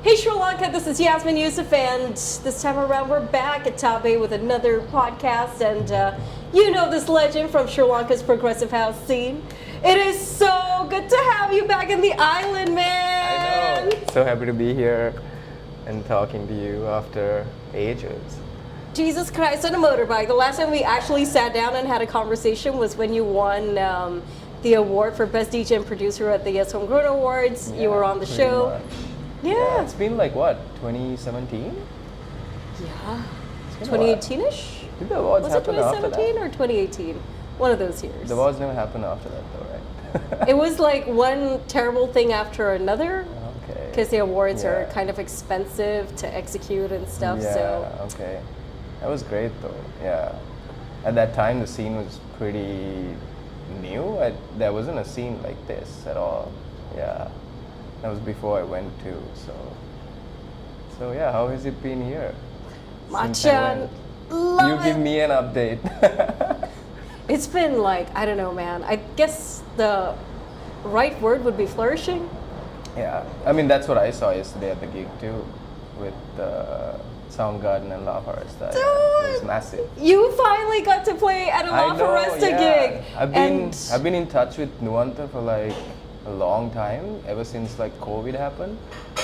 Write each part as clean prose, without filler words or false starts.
Hey Sri Lanka, this is Yasmin Yusuf, and this time around we're back at Tabe with another podcast, and you know this legend from Sri Lanka's progressive house scene. It is so good to have you back in the island, man! I know. So happy to be here and talking to you after ages. Jesus Christ, on a motorbike. The last time we actually sat down and had a conversation was when you won the award for Best DJ and Producer at the Yes Homegrown Awards. Yeah, you were on the show. much. Yeah. It's been like what, 2017? Yeah. It's been a while. 2018-ish? Did the awards Was it happen after 2017 that? or 2018? One of those years. The awards never happened after that though, right? It was like one terrible thing after another. Okay. Because the awards are Yeah. kind of expensive to execute and stuff. Yeah, So okay. That was great though, yeah. At that time the scene was pretty new. There wasn't a scene like this at all, yeah. That was before I went too, so yeah, how has it been here? since I Machan, went? love You give it. me an update. It's been like, I don't know, man. I guess the right word would be flourishing. Yeah, I mean that's what I saw yesterday at the gig too, with Soundgarden and La Foresta. Yeah, it was Dude! massive. You finally got to play at a La Foresta gig. I've been in touch with Nuanta for like a long time, ever since like COVID happened.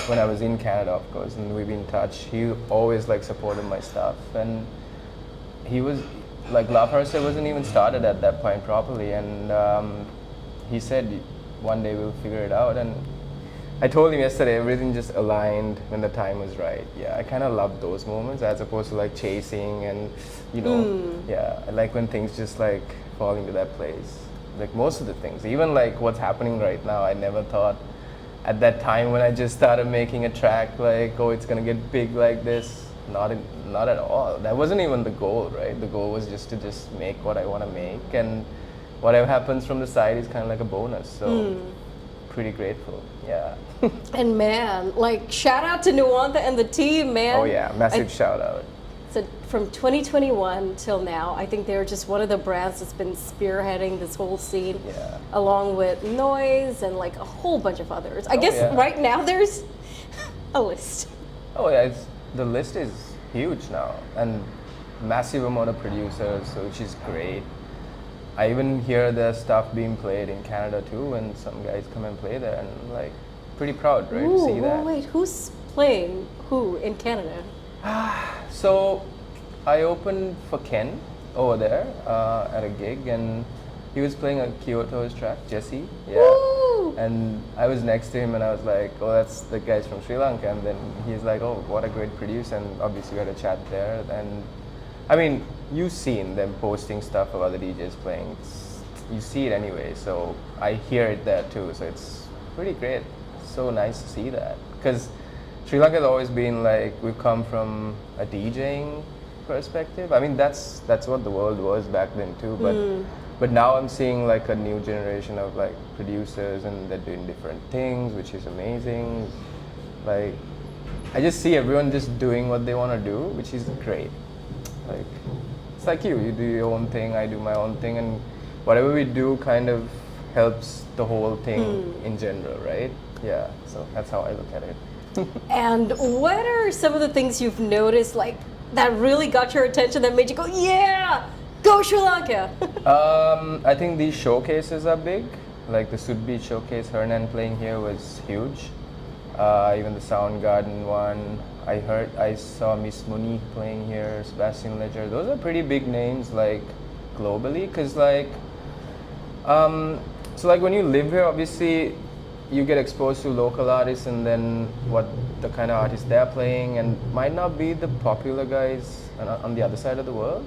When I was in Canada, of course, and we've been in touch. He always like supported my stuff, and he was like La Foresta wasn't even started at that point properly, and he said one day we'll figure it out. And I told him yesterday everything just aligned when the time was right. Yeah, I kind of love those moments as opposed to like chasing and yeah, I like when things just like fall into that place. Like most of the things, even like what's happening right now, I never thought at that time when I just started making a track like, oh, it's gonna get big like this. Not at all. That wasn't even the goal, right? The goal was just to make what I want to make, and whatever happens from the side is kind of like a bonus. So pretty grateful, yeah. And man, like shout out to Nuanta and the team, man. Oh yeah, massive shout out. So from 2021 till now, I think they're just one of the brands that's been spearheading this whole scene, Yeah. along with Noise and like a whole bunch of others. I guess yeah. right now there's a list. Oh yeah, the list is huge now, and massive amount of producers, so which is great. I even hear their stuff being played in Canada too, when some guys come and play there, and I'm like pretty proud, right, to see that. Wait, who's playing who in Canada? So I opened for Ken over there at a gig, and he was playing a Kyoto's track, Jesse. Yeah. Woo! And I was next to him, and I was like, oh, that's the guys from Sri Lanka. And then he's like, oh, what a great producer. And obviously we had a chat there. And I mean, you've seen them posting stuff of other DJs playing. You see it anyway, so I hear it there too. So it's pretty great. So nice to see that. Because Sri Lanka has always been like, we've come from a DJing perspective. I mean, that's what the world was back then too. But now I'm seeing like a new generation of like producers, and they're doing different things, which is amazing. Like, I just see everyone just doing what they want to do, which is great. Like, it's like you do your own thing, I do my own thing, and whatever we do kind of helps the whole thing in general, right? Yeah, so that's how I look at it. And what are some of the things you've noticed like that really got your attention that made you go, yeah, go Sri Lanka? I think these showcases are big. Like the Sud Beach showcase, Hernan playing here was huge. Even the Soundgarden one. I saw Miss Monique playing here, Sebastian Ledger. Those are pretty big names, like globally, because like, so like when you live here, obviously, you get exposed to local artists, and then what the kind of artists they're playing, and might not be the popular guys on the other side of the world,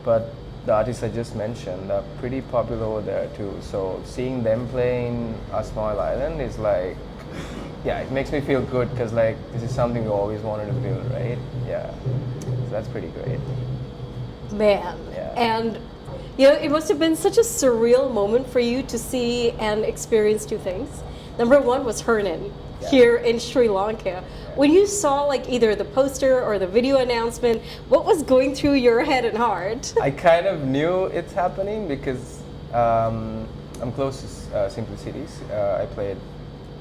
but the artists I just mentioned are pretty popular over there too. So seeing them playing a small island is like, yeah, it makes me feel good, because like this is something we always wanted to build, right? Yeah, so that's pretty great. Man. Yeah. And you know, it must have been such a surreal moment for you to see and experience two things. Number one was Hernan here in Sri Lanka. When you saw like either the poster or the video announcement, what was going through your head and heart? I kind of knew it's happening because I'm close to Simply Cities. I played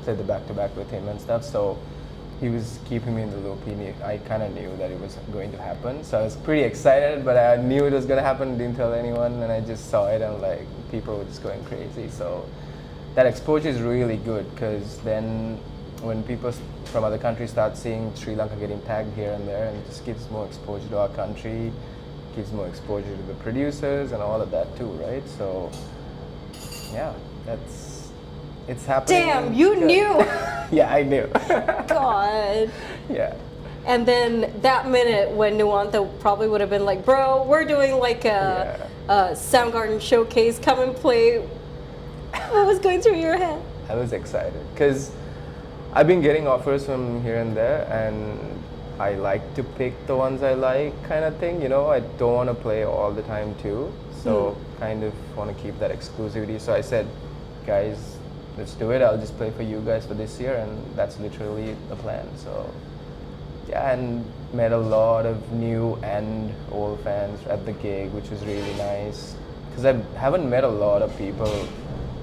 the back-to-back with him and stuff, so he was keeping me in the loop. I kind of knew that it was going to happen, so I was pretty excited. But I knew it was going to happen. Didn't tell anyone, and I just saw it, and like people were just going crazy. So that exposure is really good, because then when people from other countries start seeing Sri Lanka getting tagged here and there, and it just gives more exposure to our country, gives more exposure to the producers and all of that too, right? So yeah, it's happening. Damn, you good. knew. Yeah, I knew. God. Yeah. And then that minute when Nuanta probably would have been like, bro, we're doing like a Soundgarden showcase, come and play. What was going through your head? I was excited because I've been getting offers from here and there, and I like to pick the ones I like, kind of thing. You know, I don't want to play all the time too, so kind of want to keep that exclusivity. So I said, guys, let's do it. I'll just play for you guys for this year, and that's literally the plan. So yeah, and met a lot of new and old fans at the gig, which was really nice, because I haven't met a lot of people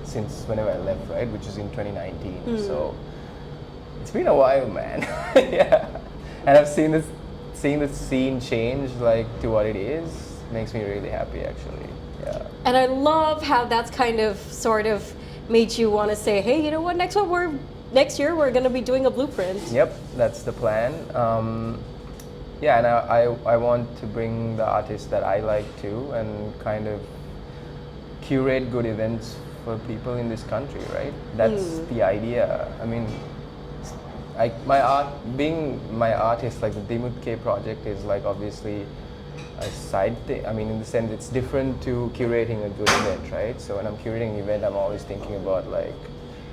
since whenever I left, right, which is in 2019. So it's been a while, man. Yeah, and I've seen the scene change like to what it is. Makes me really happy, actually. Yeah. And I love how that's kind of sort of made you want to say, hey, you know what? Next year we're going to be doing a BluePrint. Yep, that's the plan. Yeah, and I want to bring the artists that I like too, and kind of curate good events for people in this country, right? That's the idea. I mean, being my artist, like the Dimuth project is like obviously a side thing. I mean, in the sense it's different to curating a good event, right? So when I'm curating an event, I'm always thinking about like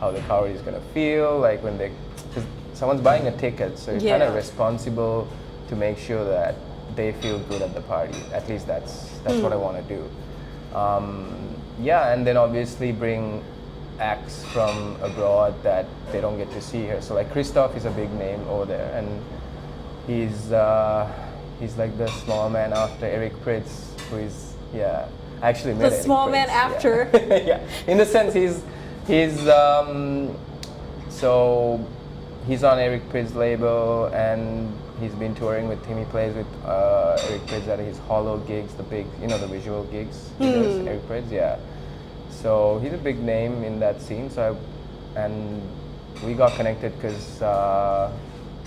how the crowd is gonna feel, like when because someone's buying a ticket, so you're kind of responsible to make sure that they feel good at the party. At least that's what I want to do. Yeah, and then obviously bring acts from abroad that they don't get to see here. So like Christoph is a big name over there, and he's like the small man after Eric Prydz, who is I actually met the Eric small Prydz, man after. Yeah, in the sense he's so he's on Eric Prydz label, and he's been touring with him. He plays with Eric Prydz at his Hollow gigs, the big, the visual gigs. He does, Eric Prydz, yeah. So he's a big name in that scene. And we got connected because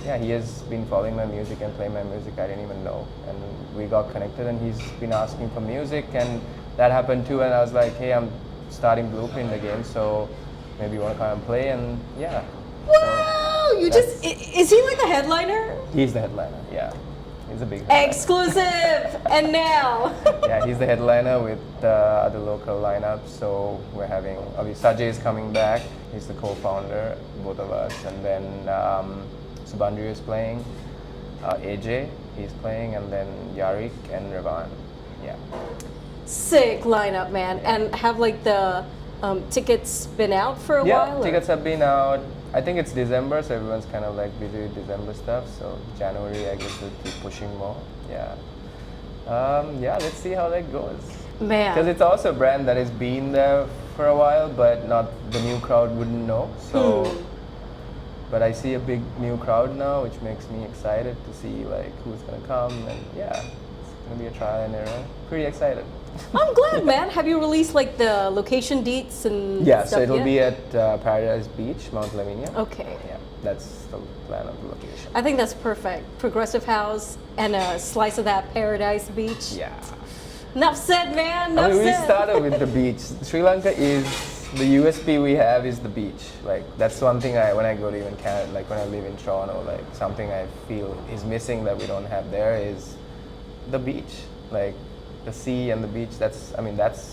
he has been following my music and playing my music. I didn't even know, and we got connected. And he's been asking for music, and that happened too. And I was like, hey, I'm starting BluePrint again, so maybe you want to come and play? And yeah. Wow! Is he like the headliner? He's the headliner, yeah. He's a big headliner. Exclusive! And now? Yeah, he's the headliner with other local lineups. So we're having, obviously Sajay is coming back. He's the co-founder, both of us. And then Subandri is playing. AJ, he's playing. And then Yarik and Revan. Yeah. Sick lineup, man. Yeah. And have like the tickets been out for a while? Yeah, tickets have been out. I think it's December, so everyone's kind of like busy with December stuff. So January, I guess we'll keep pushing more. Yeah. Let's see how that goes. Man. Because it's also a brand that has been there for a while, but not the new crowd wouldn't know. So, but I see a big new crowd now, which makes me excited to see like who's gonna come, and yeah, it's gonna be a trial and error. Pretty excited. I'm glad, man. Have you released like the location deets and Yeah, stuff so it'll yet? be at Paradise Beach, Mount Lavinia. Okay. Yeah, that's the plan of the location. I think that's perfect. Progressive house and a slice of that Paradise Beach. Yeah. Enough said, man. Enough I mean, we said. started with the beach. Sri Lanka is, the USP we have is the beach. Like, that's one thing when I go to even Canada, like when I live in Toronto, like something I feel is missing that we don't have there is the beach. Like, the sea and the beach, that's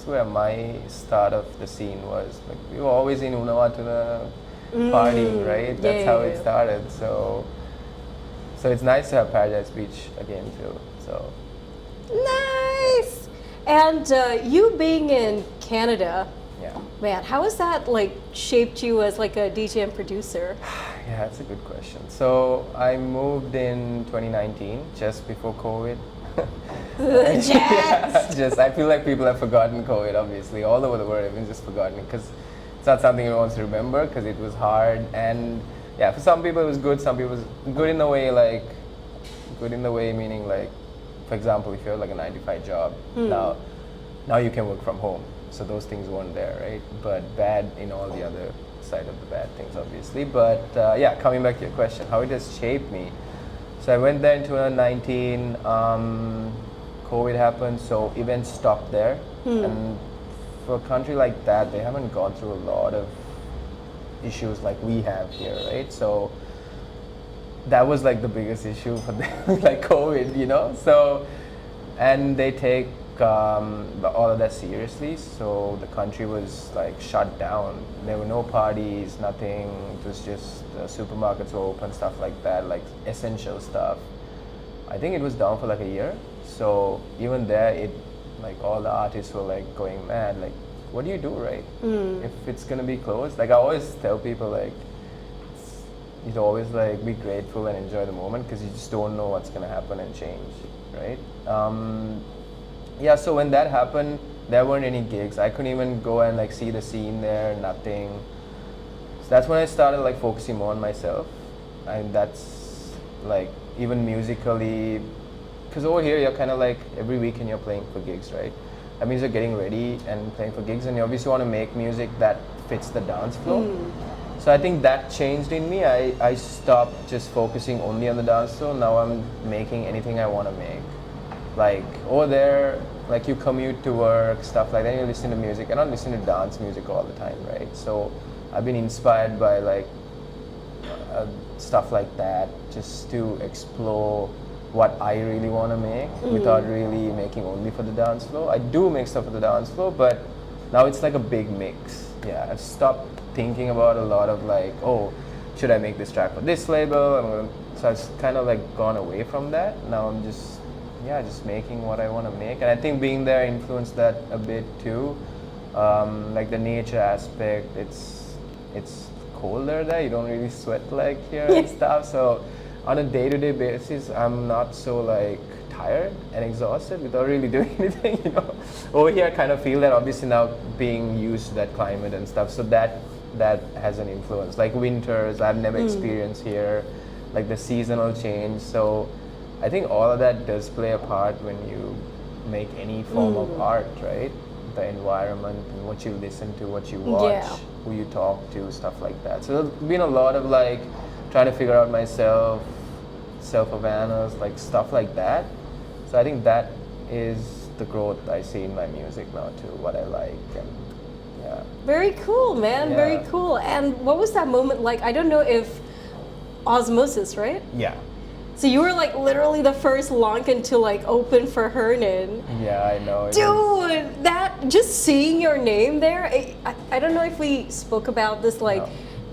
where my start of the scene was. Like, we were always in Unawatuna partying, right? That's how it started. So it's nice to have Paradise Beach again too. So Nice. And you being in Canada, yeah, man, how has that like shaped you as like a DJ and producer? yeah, that's a good question. So I moved in 2019, just before COVID. Yes. Yeah, I feel like people have forgotten COVID, obviously. All over the world, everyone's just forgotten it because it's not something everyone wants to remember because it was hard. And yeah, for some people it was good. Some people it was good in the way like, good in the way meaning like, for example, if you have like a 9 to 5 job, now you can work from home. So those things weren't there, right? But bad in all the other side of the bad things, obviously. But yeah, coming back to your question, how it has shaped me. So I went there in 2019. COVID happened, so events stopped there. And for a country like that, they haven't gone through a lot of issues like we have here, right? So that was like the biggest issue for them, like COVID, you know? So, and they take all of that seriously. So the country was like shut down. There were no parties, nothing. It was just supermarkets were open, stuff like that, like essential stuff. I think it was down for like a year. So even there, it like all the artists were like going mad. Like, what do you do, right? If it's gonna be closed, like I always tell people, like you always like be grateful and enjoy the moment because you just don't know what's gonna happen and change, right? Yeah, so when that happened, there weren't any gigs. I couldn't even go and like see the scene there, nothing. So that's when I started like focusing more on myself, and that's like even musically, because over here you're kind of like every weekend you're playing for gigs, right? That means you're getting ready and playing for gigs, and you obviously want to make music that fits the dance floor. So I think that changed in me. I stopped just focusing only on the dance floor. Now I'm making anything I want to make. Like over there, like you commute to work, stuff like that, you listen to music. I'm not listening to dance music all the time, right? So I've been inspired by like stuff like that, just to explore what I really want to make without really making only for the dance floor. I do make stuff for the dance floor, but now it's like a big mix. Yeah, I've stopped thinking about a lot of like, oh, should I make this track for this label? So I've kind of like gone away from that. Now I'm just making what I want to make. And I think being there influenced that a bit too. Like the nature aspect, it's colder there. You don't really sweat like here and stuff. So on a day-to-day basis, I'm not so like tired and exhausted without really doing anything, you know. Over here, I kind of feel that obviously now being used to that climate and stuff. So that has an influence. Like winters, I've never experienced here, like the seasonal change. So I think all of that does play a part when you make any form of art, right? The environment and what you listen to, what you watch, who you talk to, stuff like that. So there's been a lot of like trying to figure out myself, self-awareness, like stuff like that. So I think that is the growth I see in my music now too, what I like, and yeah. Very cool, man. Yeah. Very cool. And what was that moment like? I don't know if Osmosis, right? Yeah. So you were like literally the first Lankan to like open for Hernan. Yeah, I know. Dude, that just seeing your name there, I don't know if we spoke about this like,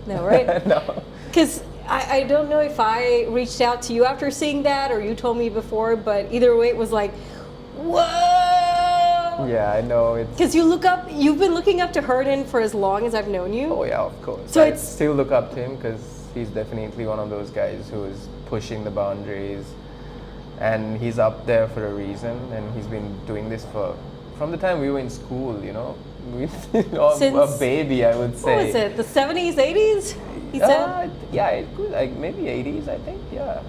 no right? No. Because I don't know if I reached out to you after seeing that or you told me before, but either way it was like, whoa! Yeah, I know. Because you've been looking up to Hernan for as long as I've known you. Oh yeah, of course. So I still look up to him because he's definitely one of those guys who is pushing the boundaries, and he's up there for a reason, and he's been doing this from the time we were in school, you know. Since a baby, I would say. What was it, the 70s, 80s? He said? Yeah, it could, like maybe 80s, I think, yeah.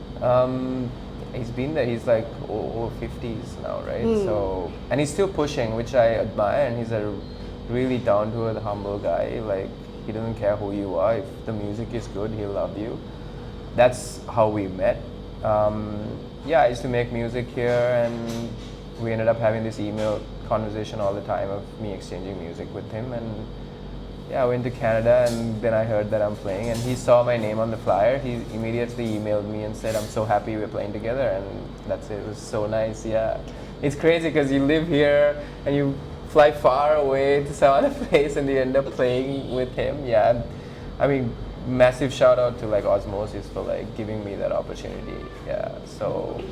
He's been there, he's like over 50s now, right? So, and he's still pushing, which I admire, and he's a really down-to-earth, humble guy. Like, he doesn't care who you are. If the music is good, he'll love you. That's how we met. Yeah, I used to make music here, and we ended up having this email conversation all the time of me exchanging music with him. And yeah, I went to Canada, and then I heard that I'm playing, and he saw my name on the flyer. He immediately emailed me and said, I'm so happy we're playing together, and that's it. It was so nice, yeah. It's crazy because you live here and you fly far away to some other place and you end up playing with him. Yeah, I mean, massive shout out to like Osmosis for like giving me that opportunity. Yeah, so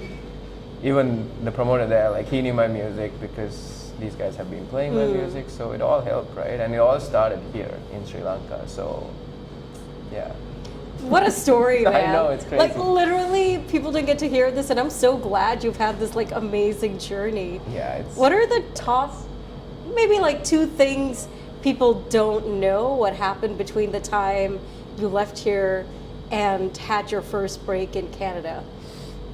even the promoter there, like he knew my music because these guys have been playing my music, so it all helped, right? And it all started here in Sri Lanka, so yeah. What a story, man. I know, it's crazy. Like literally people don't get to hear this, and I'm so glad you've had this like amazing journey. Yeah, it's... What are the top, maybe like 2 things people don't know what happened between the time you left here and had your first break in Canada?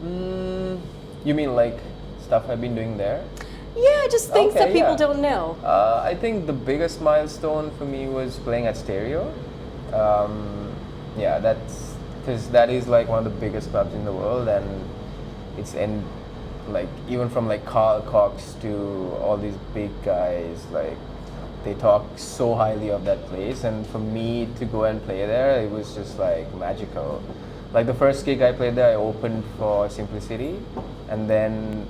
You mean like stuff I've been doing there? Yeah, just things Okay, that people yeah. don't know. I think the biggest milestone for me was playing at Stereo. Yeah, that's because that is like one of the biggest clubs in the world, and it's in like even from like Carl Cox to all these big guys, like they talk so highly of that place, and for me to go and play there, it was just like magical. Like the first gig I played there, I opened for Simplicity, and then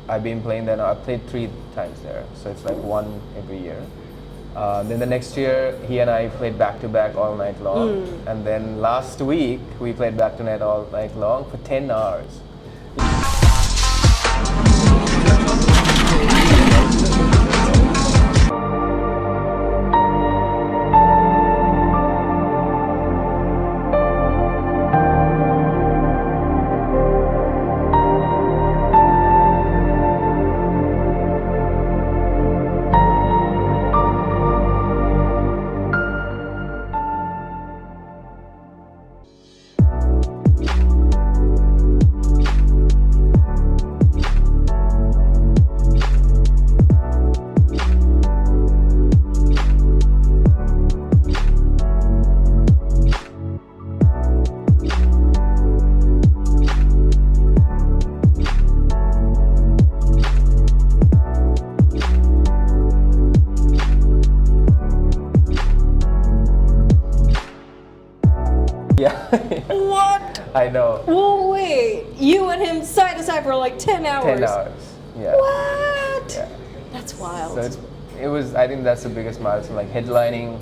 I've been playing there now. I played 3 times there, so it's like one every year. Then the next year, he and I played back to back all night long, and then last week we played back to night all night long for 10 hours. Yeah. What? I know. Oh, wait. You and him side to side for like 10 hours. 10 hours. Yeah. What? Yeah. That's wild. So it was. I think that's the biggest milestone. Like headlining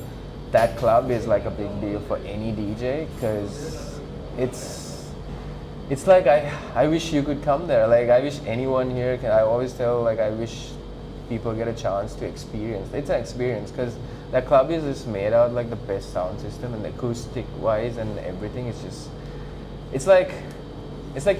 that club is like a big deal for any DJ because it's like I wish you could come there. Like I wish anyone here can. I always tell like I wish people get a chance to experience. It's an experience because that club is just made out like the best sound system and acoustic wise and everything. It's like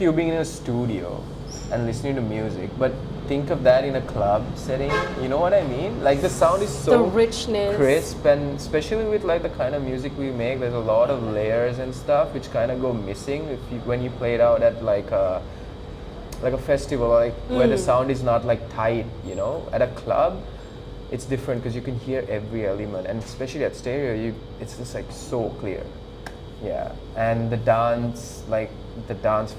you being in a studio and listening to music, but think of that in a club setting. You know what I mean? Like the sound is so the richness, crisp, and especially with like the kind of music we make, there's a lot of layers and stuff which kind of go missing when you play it out at like a festival, like where the sound is not like tight. You know, at a club, it's different because you can hear every element, and especially at Stereo, it's just like so clear. Yeah, and the dance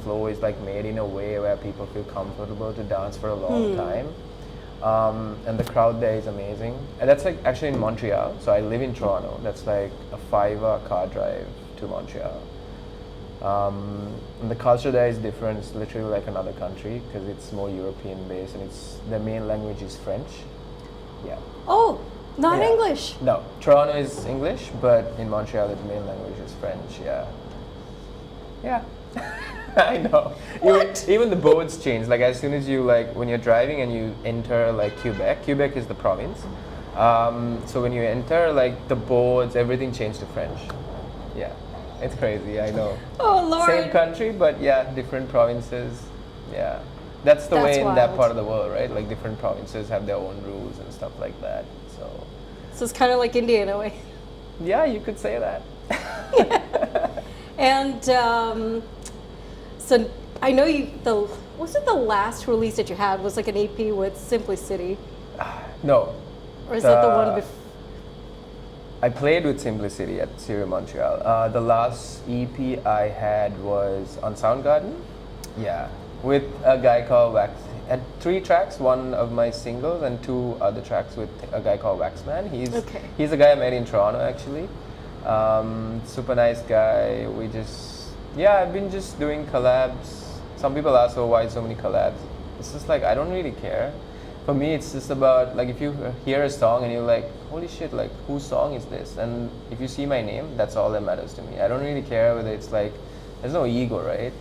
flow is like made in a way where people feel comfortable to dance for a long time. And the crowd there is amazing. And that's like actually in Montreal. So I live in Toronto. That's like a 5-hour car drive to Montreal. And the culture there is different. It's literally like another country because it's more European based, and the main language is French. Yeah. Oh, not Yeah. English. No, Toronto is English, but in Montreal the main language is French. Yeah. Yeah. I know. Even the boards change. Like as soon as you when you're driving and you enter like Quebec is the province. So when you enter the boards, everything changed to French. Yeah. It's crazy, I know. Oh Lord. Same country, but yeah, different provinces. Yeah. That's the way in that wild. part of the world, right? Like different provinces have their own rules and stuff like that. So it's kind of like India in a way. Yeah, you could say that. And so I know was it the last release that you had was like an EP with Simplicity? No. Or is that the one before? I played with Simplicity at Stereo Montreal. The last EP I had was on Soundgarden. Yeah. With a guy called Wax. Had 3 tracks, one of my singles and 2 other tracks with a guy called Waxman. He's a guy I met in Toronto actually. Super nice guy. I've been just doing collabs. Some people ask, oh, why so many collabs? It's just like, I don't really care. For me, it's just about if you hear a song and you're like, holy shit, whose song is this? And if you see my name, that's all that matters to me. I don't really care whether it's there's no ego, right?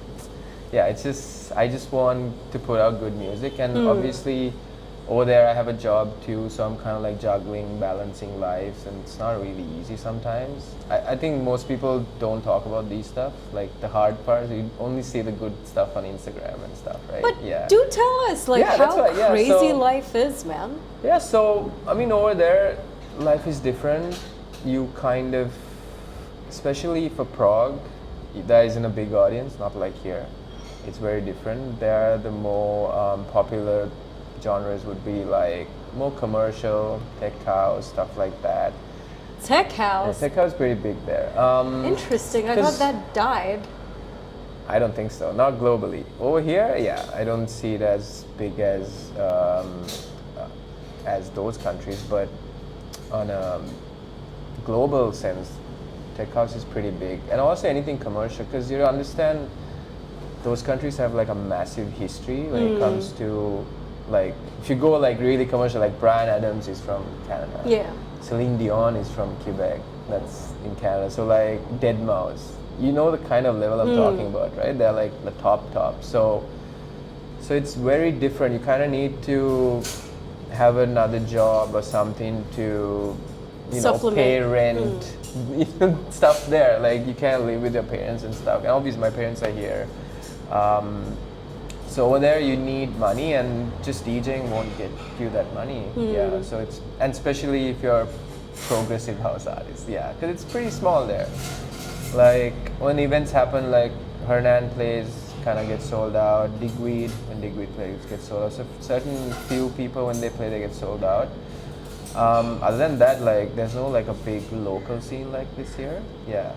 Yeah, I just want to put out good music, and obviously over there I have a job too, so I'm kind of juggling, balancing lives, and it's not really easy sometimes. I think most people don't talk about these stuff, the hard parts. You only see the good stuff on Instagram and stuff, right? But yeah. do tell us how crazy life is, man. Yeah, so I mean over there, life is different. You kind of, especially for prog, there isn't a big audience, not like here. It's very different. There, the more popular genres would be like more commercial, tech house, stuff like that. Tech house? Yeah, tech house is pretty big there. Interesting. I thought that died. I don't think so. Not globally. Over here, yeah, I don't see it as big as those countries, but on a global sense, tech house is pretty big, and also anything commercial, because you understand those countries have like a massive history when it comes to, like, if you go like really commercial, like Bryan Adams is from Canada. Yeah. Celine Dion is from Quebec. That's in Canada. So like deadmau5, you know the kind of level I'm talking about, right? They're like the top. So it's very different. You kind of need to have another job or something to, you know, pay rent, stuff there. Like you can't live with your parents and stuff. And obviously my parents are here. So over there you need money, and just DJing won't get you that money. Yeah. So it's, and especially if you're a progressive house artist, yeah, because it's pretty small there. Like when events happen, like Hernan plays, kind of gets sold out. Digweed, when Digweed plays, gets sold out. So certain few people, when they play, they get sold out. Other than that, like there's no like a big local scene like this here. Yeah.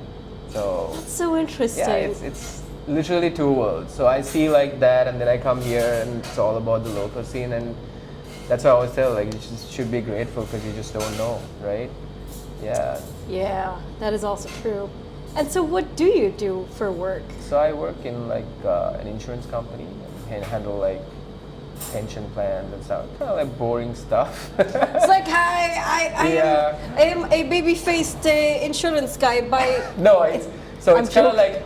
So That's so interesting. yeah, it's literally two worlds. So I see like that, and then I come here and it's all about the local scene, and that's why I always tell, like, you just should be grateful because you just don't know, right? Yeah. Yeah, that is also true. And so what do you do for work? So I work in like an insurance company and handle like pension plans and stuff, kind of like boring stuff. It's like, hi, I am a baby-faced insurance guy by... No, it's kind of like,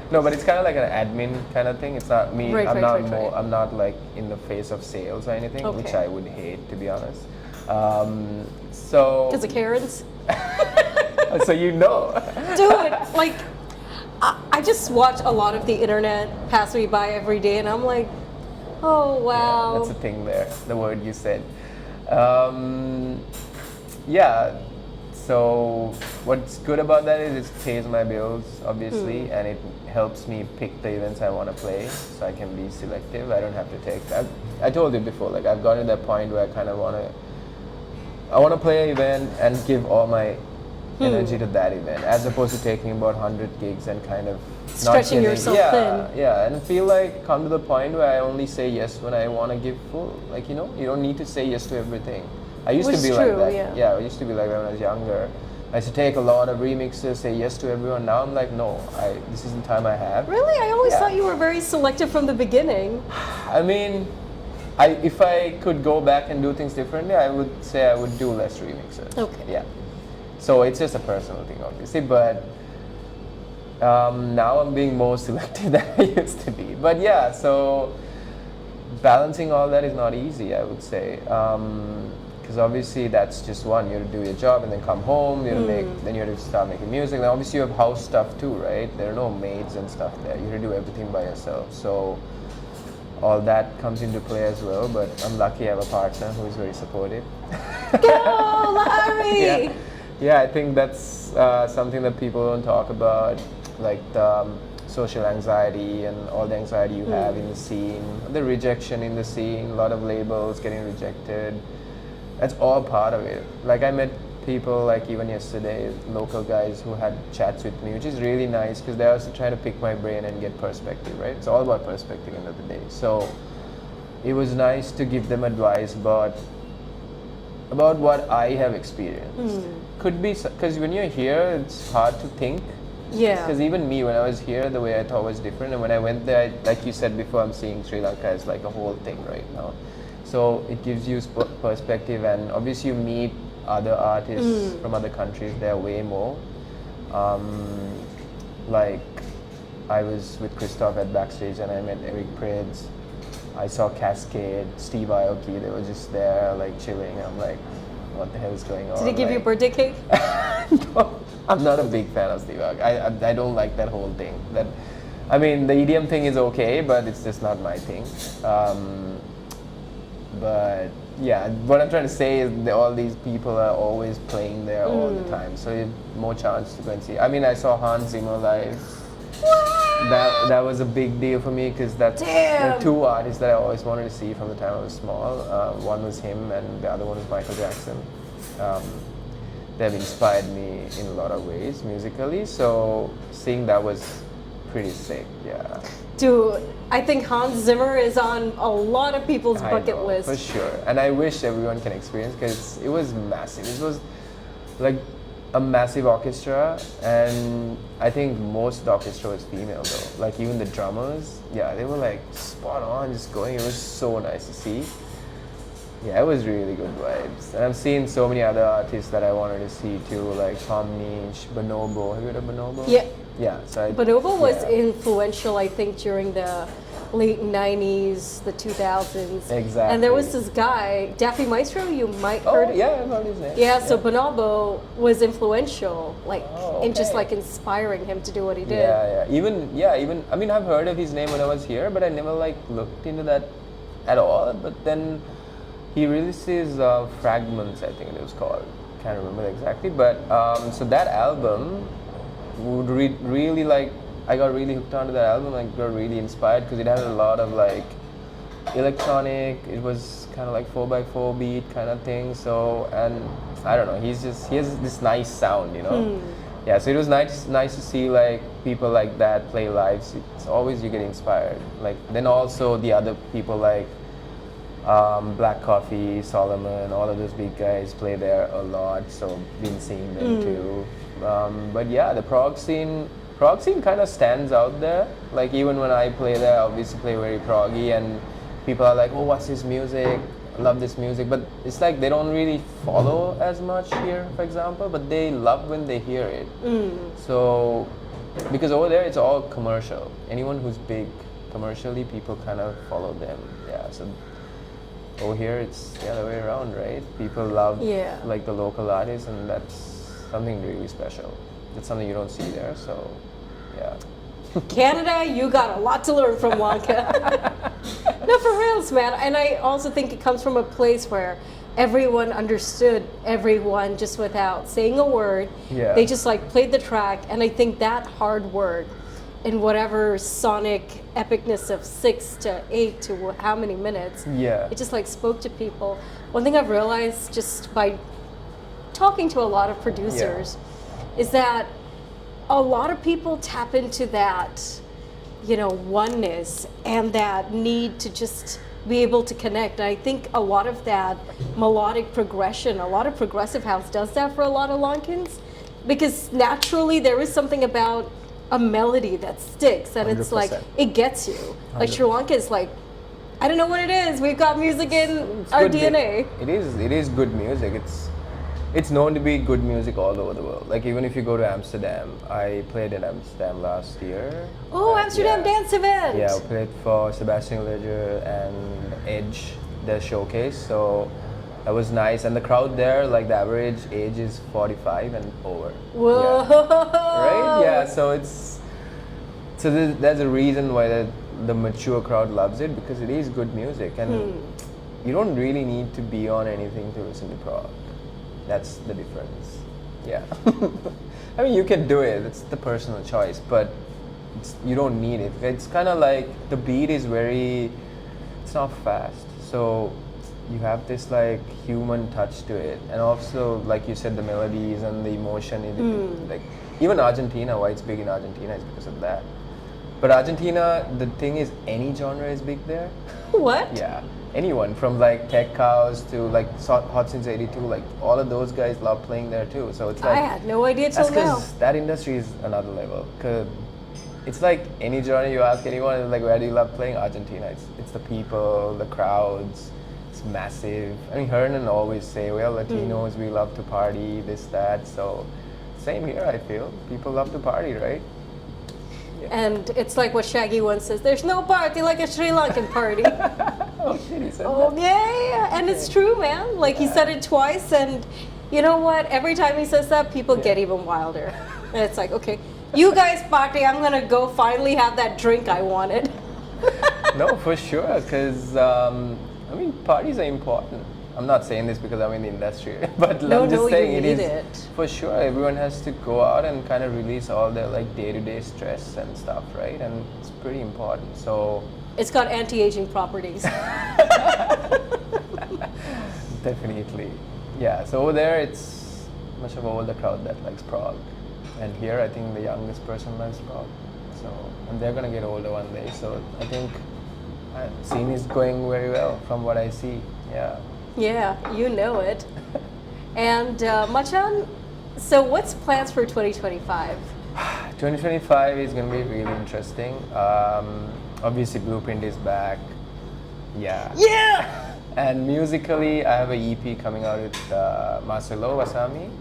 but it's kind of like an admin kind of thing. It's not me. I'm not like in the face of sales or anything, which I would hate, to be honest. So. Because of Karens? So you know. Dude, like, I just watch a lot of the internet pass me by every day, and I'm like, oh wow. Yeah, that's the thing there, the word you said. Yeah. So what's good about that is it pays my bills, obviously, and it helps me pick the events I want to play, so I can be selective. I don't have to take that. I told you before, like I've gotten to that point where I kind of want to play an event and give all my energy to that event, as opposed to taking about 100 gigs and kind of stretching yourself thin. Yeah, and I feel like come to the point where I only say yes when I want to give full. Like, you know, you don't need to say yes to everything. I used to be like that. Yeah, I used to be like that when I was younger. I used to take a lot of remixes, say yes to everyone. Now I'm like, no, this isn't time I have. Really? I always thought you were very selective from the beginning. I mean, if I could go back and do things differently, I would say I would do less remixes. Okay. Yeah. So it's just a personal thing, obviously, but now I'm being more selective than I used to be. But yeah, so balancing all that is not easy, I would say. Because obviously that's just one. You have to do your job and then come home. You have to then you have to start making music. Then obviously you have house stuff too, right? There are no maids and stuff there. You have to do everything by yourself. So all that comes into play as well. But I'm lucky I have a partner who is very supportive. Go, Larry! Yeah, I think that's something that people don't talk about, like the social anxiety and all the anxiety you have in the scene, the rejection in the scene, a lot of labels getting rejected. That's all part of it. Like I met people like even yesterday, local guys who had chats with me, which is really nice because they're also trying to pick my brain and get perspective, right? It's all about perspective end of the day. So it was nice to give them advice about what I have experienced. Could be, because when you're here, it's hard to think. Yeah. Because even me, when I was here, the way I thought was different. And when I went there, like you said before, I'm seeing Sri Lanka as like a whole thing right now. So it gives you perspective, and obviously you meet other artists from other countries. There are way more. Like I was with Christoph at backstage, and I met Eric Prydz. I saw Cascade, Steve Aoki. They were just there, like chilling. I'm like, what the hell is going on? Did he give you a birthday cake? No, I'm not a big fan of Steve Aoki. I don't like that whole thing. I mean, the EDM thing is okay, but it's just not my thing. But yeah, what I'm trying to say is that all these people are always playing there all the time, so you have more chance to go and see. I mean, I saw Hans Zimmer live. That was a big deal for me because that's Damn. the two artists that I always wanted to see from the time I was small. One was him, and the other one was Michael Jackson. They've inspired me in a lot of ways musically, so seeing that was pretty sick. Yeah. Dude, I think Hans Zimmer is on a lot of people's I bucket know, list. for sure, and I wish everyone can experience because it was massive. It was like a massive orchestra, and I think most of the orchestra was female though. Like even the drummers, yeah, they were like spot on, just going. It was so nice to see. Yeah, it was really good vibes. And I've seen so many other artists that I wanted to see too, like Tom Niche, Bonobo. Have you heard of Bonobo? Yeah. Yeah. So Bonobo was yeah. influential, I think, during the late 90s, the 2000s. Exactly. And there was this guy, Daffy Maestro, you might heard Oh, yeah, I've heard his name. Yeah, so Bonobo was influential, like, Oh, in just okay. like inspiring him to do what he did. Yeah. Even I mean, I've heard of his name when I was here, but I never like looked into that at all. But then he released his Fragments, I think it was called. Can't remember exactly, but so that album would really like. I got really hooked onto that album. I got really inspired because it had a lot of like electronic. It was kind of like 4x4 beat kind of thing. So, and I don't know. He has this nice sound, you know. Yeah. So it was nice to see like people like that play live. So it's always you get inspired. Like then also the other people like Black Coffee, Solomon, all of those big guys play there a lot. So been seeing them too. But yeah, the prog scene kind of stands out there. Like even when I play there, I obviously play very proggy, and people are like, "Oh, what's this music? I love this music." But it's like they don't really follow as much here, for example. But they love when they hear it. So because over there it's all commercial. Anyone who's big commercially, people kind of follow them. Yeah. So over here it's the other way around, right? People love like the local artists, and that's something really special. It's something you don't see there, so yeah. Canada, you got a lot to learn from Lanka. No, for reals, man. And I also think it comes from a place where everyone understood everyone just without saying a word. Yeah. They just like played the track, and I think that hard word in whatever sonic epicness of 6 to 8 to how many minutes, it just like spoke to people. One thing I've realized just by talking to a lot of producers is that a lot of people tap into that, you know, oneness and that need to just be able to connect. And I think a lot of that melodic progression, a lot of progressive house does that for a lot of Lankans, because naturally there is something about a melody that sticks, and it's like, it gets you. Like Sri Lanka is like, I don't know what it is, we've got music in our DNA. It is good music. It's known to be good music all over the world. Like even if you go to Amsterdam, I played in Amsterdam last year. Oh, Amsterdam dance event! Yeah, I played for Sebastian Ledger and Edge, their showcase. So that was nice, and the crowd there, like the average age is 45 and over. Whoa! Yeah. Right? Yeah. So there's a reason why the mature crowd loves it, because it is good music, and you don't really need to be on anything to listen to prog. That's the difference. Yeah. I mean, you can do it. It's the personal choice, but you don't need it. It's kind of like the beat is it's not fast. So you have this like human touch to it. And also, like you said, the melodies and the emotion. Like even Argentina, why it's big in Argentina is because of that. But Argentina, the thing is, any genre is big there. What? Yeah. Anyone from like tech cows to like Hot Since '82, like all of those guys love playing there too. So it's like, I had no idea till now. That industry is another level. Cause it's like any genre you ask anyone, like where do you love playing? Argentina. It's the people, the crowds. It's massive. I mean, Hernan always say, well, Latinos, we love to party, this, that. So same here, I feel. People love to party, right? Yeah. And it's like what Shaggy once says, there's no party like a Sri Lankan party. Oh, shit, he said Oh, that. yeah. And it's true, man. Like he said it twice, and you know what? Every time he says that, people get even wilder. And it's like, okay, you guys party, I'm gonna go finally have that drink I wanted. No, for sure, because I mean, parties are important. I'm not saying this because I'm in the industry, but No, I'm just no, saying you it need is it. for sure. Everyone has to go out and kind of release all their like day-to-day stress and stuff, right? And it's pretty important. So It's got anti-aging properties. definitely, yeah. So over there, it's much of an older crowd that likes prog, and here I think the youngest person likes prog. So and they're gonna get older one day. So I think scene is going very well from what I see. Yeah. Yeah, you know it. And Machan, so what's plans for 2025? 2025 is going to be really interesting. Obviously, BluePrint is back. Yeah. Yeah! And musically, I have an EP coming out with Marcelo Wasami.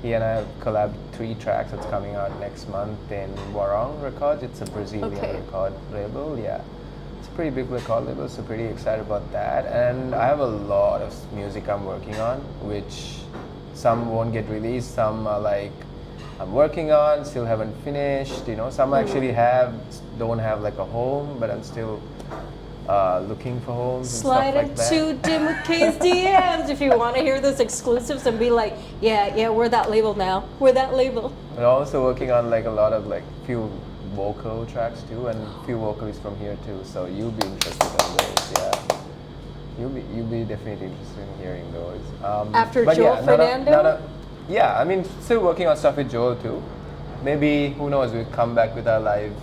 He and I have collabed 3 tracks that's coming out next month in Warong Records. It's a Brazilian record label. Yeah. It's a pretty big record label, so pretty excited about that. And I have a lot of music I'm working on, which some won't get released, some are like I'm working on, still haven't finished, you know. Some actually don't have like a home, but I'm still looking for homes Slide and stuff like into that. Dimuth's DMs if you want to hear those exclusives and be like, yeah, we're that label now. We're that label. But also working on like a lot of like few vocal tracks too, and few vocalists from here too. So you'll be interested in those, yeah. You'll be definitely interested in hearing those. After but Joel yeah, Fernando? Yeah, I mean, still working on stuff with Joel too. Maybe, who knows, we'll come back with our live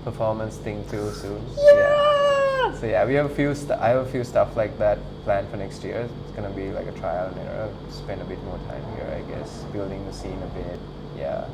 performance thing too soon. Yeah! So yeah, we have I have a few stuff like that planned for next year. It's gonna be like a trial and error. Spend a bit more time here, I guess, building the scene a bit. Yeah,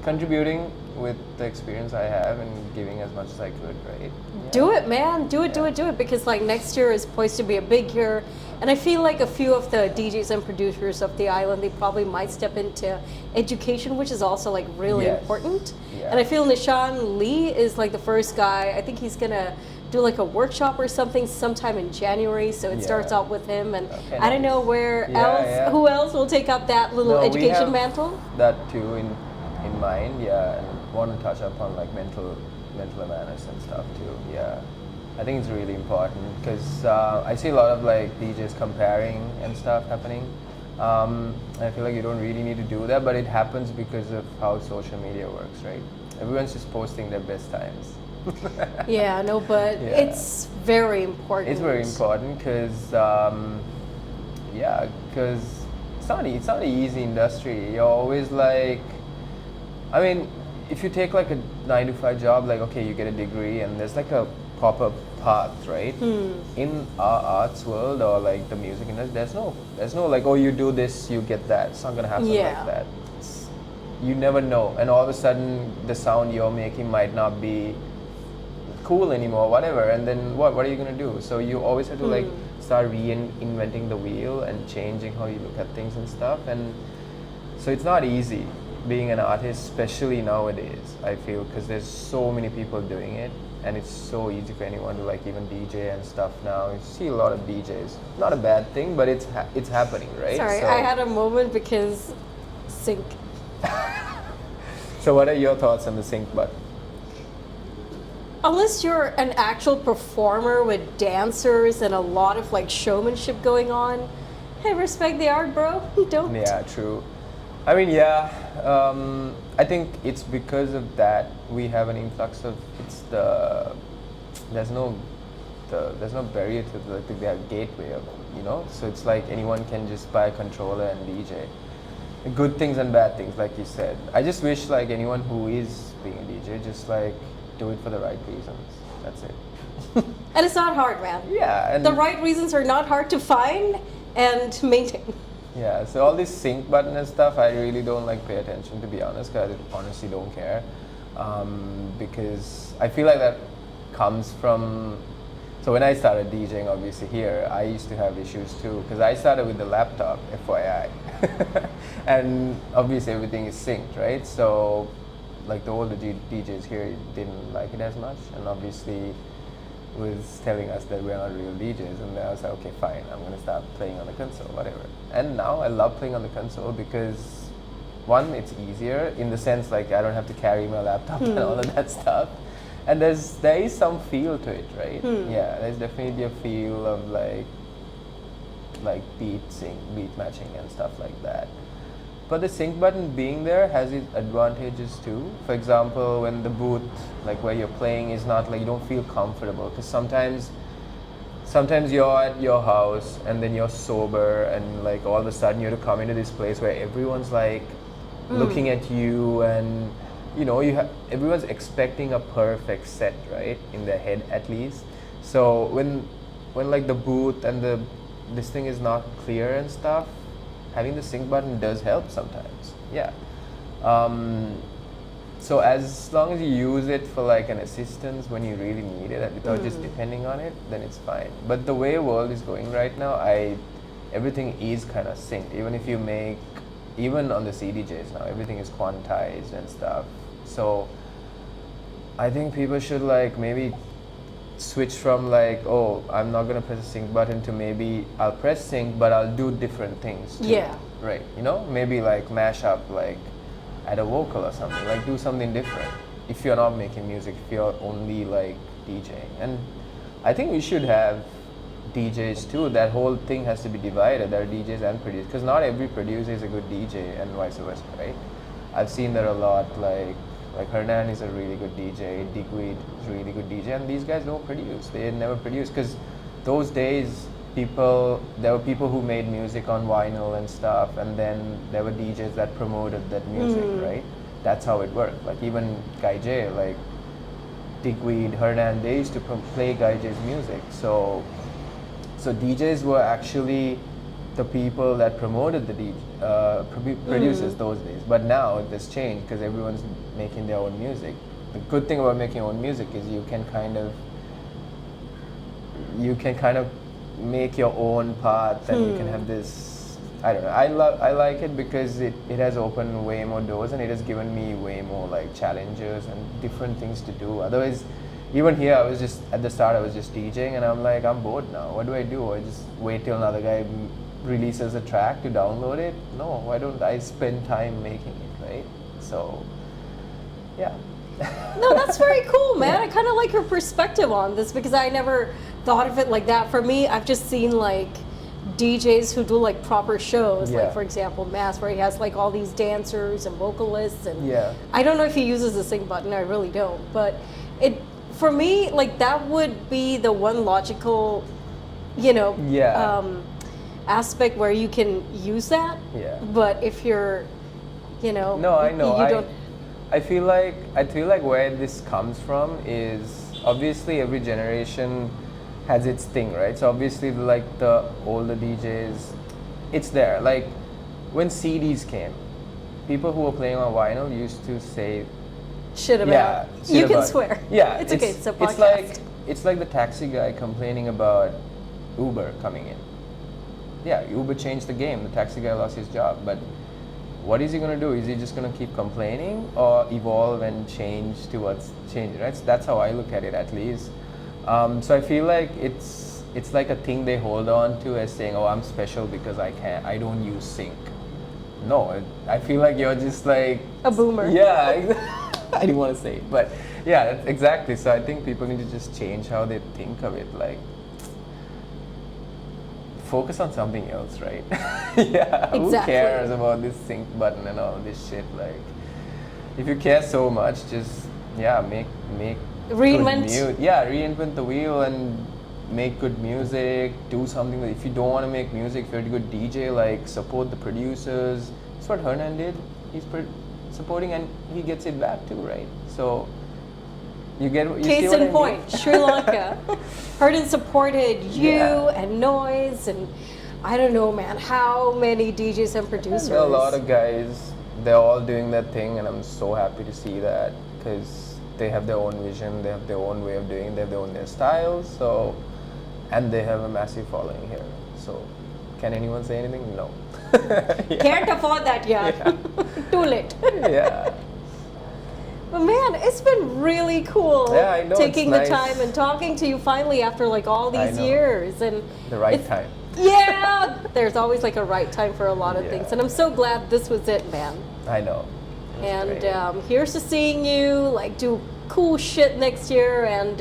contributing with the experience I have and giving as much as I could, right? Yeah. Do it, man. Do it. Because like next year is poised to be a big year. And I feel like a few of the DJs and producers of the island, they probably might step into education, which is also like really important. Yeah. And I feel Nishan Lee is like the first guy. I think he's gonna do like a workshop or something sometime in January. So it starts out with him, and I don't know who else will take up that little education mantle. That too in mind, yeah, and want to touch upon like mental awareness and stuff too. Yeah, I think it's really important because I see a lot of like DJs comparing and stuff happening. I feel like you don't really need to do that, but it happens because of how social media works, right? Everyone's just posting their best times. Yeah, no, but it's very important. It's very important because, because it's not an easy industry. You're always like, I mean, if you take like a 9-to-5 job, like okay, you get a degree and there's like a proper path, right? In our arts world or like the music industry, there's no like, oh, you do this, you get that. It's not gonna happen like that. You never know, and all of a sudden the sound you're making might not be cool anymore, whatever, and then what are you gonna do? So you always have to like start reinventing the wheel and changing how you look at things and stuff, and so it's not easy being an artist, especially nowadays, I feel, because there's so many people doing it, and it's so easy for anyone to like even DJ and stuff now. You see a lot of DJs, not a bad thing, but it's happening, right? Sorry, so, I had a moment because sync. So what are your thoughts on the sync button? Unless you're an actual performer with dancers and a lot of like showmanship going on, hey, respect the art, bro. Don't. Yeah, true. I mean, I think it's because of that we have an influx of there's no barrier to the gateway of, you know, so it's like anyone can just buy a controller and DJ. Good things and bad things, like you said. I just wish like anyone who is being a DJ just like do it for the right reasons. That's it. And it's not hard, man. Yeah, and the right reasons are not hard to find and maintain. Yeah, so all this sync button and stuff, I really don't like pay attention, to be honest, because I honestly don't care. Because I feel like that comes from, so when I started DJing, obviously here, I used to have issues too, because I started with the laptop, FYI. And obviously everything is synced, right? So like the older DJs here didn't like it as much, and obviously was telling us that we're not real DJs, and I was like, okay, fine, I'm gonna start playing on the console, whatever. And now I love playing on the console because one, it's easier in the sense like I don't have to carry my laptop and all of that stuff, and there is some feel to it, right? Yeah, there's definitely a feel of like like beat matching and stuff like that. But the sync button being there has its advantages too. For example, when the booth, like where you're playing, is not like you don't feel comfortable, because sometimes you're at your house and then you're sober, and like all of a sudden you have to come into this place where everyone's like looking at you, and you know everyone's expecting a perfect set, right, in their head at least. So when like the booth and this thing is not clear and stuff, having the sync button does help sometimes. Yeah. So as long as you use it for like an assistance when you really need it, without just depending on it, then it's fine. But the way world is going right now, everything is kind of synced. Even on the CDJs now, everything is quantized and stuff. So I think people should like maybe switch from like, oh, I'm not gonna press the sync button, to maybe I'll press sync but I'll do different things too. Yeah. Right. You know, maybe like mash up, like add a vocal or something, like do something different. If you're not making music, if you're only like DJing. And I think we should have DJs too. That whole thing has to be divided. There are DJs and producers, because not every producer is a good DJ and vice versa, right? I've seen there a lot, like Hernan is a really good DJ, Dimuth is a really good DJ, and these guys don't produce. They never produce, because those days there were people who made music on vinyl and stuff, and then there were DJs that promoted that music, right? That's how it worked. Like even Guy J, like Dimuth, Hernan, they used to play Guy J's music. So DJs were actually the people that promoted the producers those days. But now it has changed, because everyone's making their own music. The good thing about making your own music is you can kind of make your own path, and you can have this, I don't know, I like it because it has opened way more doors, and it has given me way more like challenges and different things to do. Otherwise, even here, at the start I was just DJing, and I'm like, I'm bored now. What do? I just wait till another guy releases a track to download it? No, why don't I spend time making it, right? So, yeah. No, that's very cool, man. I kind of like your perspective on this, because I never thought of it like that. For me, I've just seen like DJs who do like proper shows, like for example Mass, where he has like all these dancers and vocalists, and I don't know if he uses the sync button, I really don't, but for me, like that would be the one logical, aspect where you can use that. But if you're, no, I know, you don't. I feel like where this comes from is obviously every generation has its thing, right? So obviously like the older DJs, it's there. Like when CDs came, people who were playing on vinyl used to say shit about. You can swear. Yeah, it's okay. It's a podcast. It's like the taxi guy complaining about Uber coming in. Yeah, Uber changed the game. The taxi guy lost his job, but what is he going to do? Is he just going to keep complaining, or evolve and change to what's changing, right? So that's how I look at it, at least. So I feel like it's like a thing they hold on to as saying, oh, I'm special because I don't use sync. No, I feel like you're just like a boomer. Yeah, I didn't want to say it, but yeah, that's exactly. So I think people need to just change how they think of it. Like, focus on something else, right? Yeah, exactly. Who cares about this sync button and all this shit? Like, if you care so much, just make reinvent the wheel and make good music. Do something. If you don't want to make music, if you're a good DJ, like support the producers. That's what Hernan did. He's supporting, and he gets it back too, right? So you get. Case in point, Sri Lanka. Hernan supported you and Noise, and I don't know, man, how many DJs and producers. There are a lot of guys. They're all doing that thing, and I'm so happy to see that, because they have their own vision, they have their own way of doing, they have their styles, so, and they have a massive following here. So, can anyone say anything? No. Can't afford that yet. Too late. Yeah. But man, it's been really cool taking the time and talking to you finally after like all these years. And the right time. Yeah, there's always like a right time for a lot of things, and I'm so glad this was it, man. I know. And here's to seeing you like do cool shit next year, and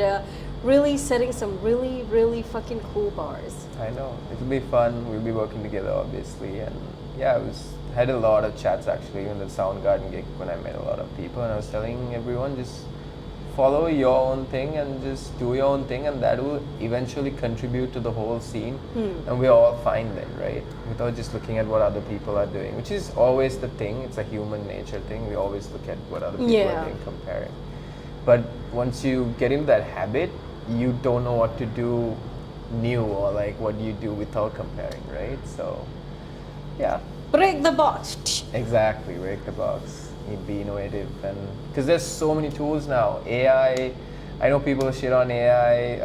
really setting some really, really fucking cool bars. I know. It'll be fun. We'll be working together, obviously. And yeah, I had a lot of chats actually in the Soundgarden gig when I met a lot of people, and I was telling everyone just follow your own thing and just do your own thing, and that will eventually contribute to the whole scene. And we're all fine then, right? Without just looking at what other people are doing, which is always the thing. It's a human nature thing. We always look at what other people are doing, comparing. But once you get into that habit, you don't know what to do new, or like what you do without comparing, right? So, yeah. Break the box. Exactly, break the box. Be innovative, and because there's so many tools now. AI, I know people shit on AI,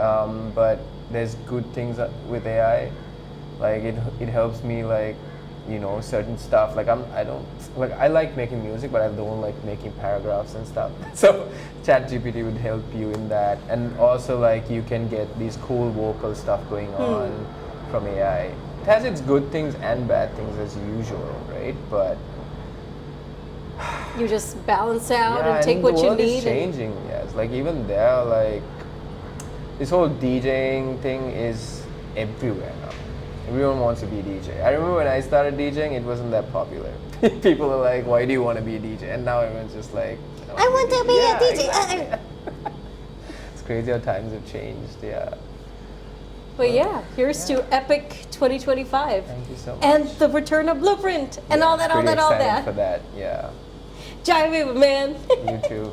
but there's good things with AI. Like it helps me, like, you know, certain stuff. Like I like making music, but I don't like making paragraphs and stuff. So ChatGPT would help you in that, and also like you can get these cool vocal stuff going on from AI. It has its good things and bad things as usual, right? But you just balance out yeah, and take what the you world need. is changing, yes. Like even there, like this whole DJing thing is everywhere now. Everyone wants to be a DJ. I remember when I started DJing, it wasn't that popular. People are like, "Why do you want to be a DJ?" And now everyone's just like, "I want to be a DJ." Exactly. It's crazy how times have changed. Yeah. But yeah, here's to epic 2025. Thank you so much. And the return of BluePrint and all that, all Pretty that, all excited that. for that. Yeah. Jive, man. You too.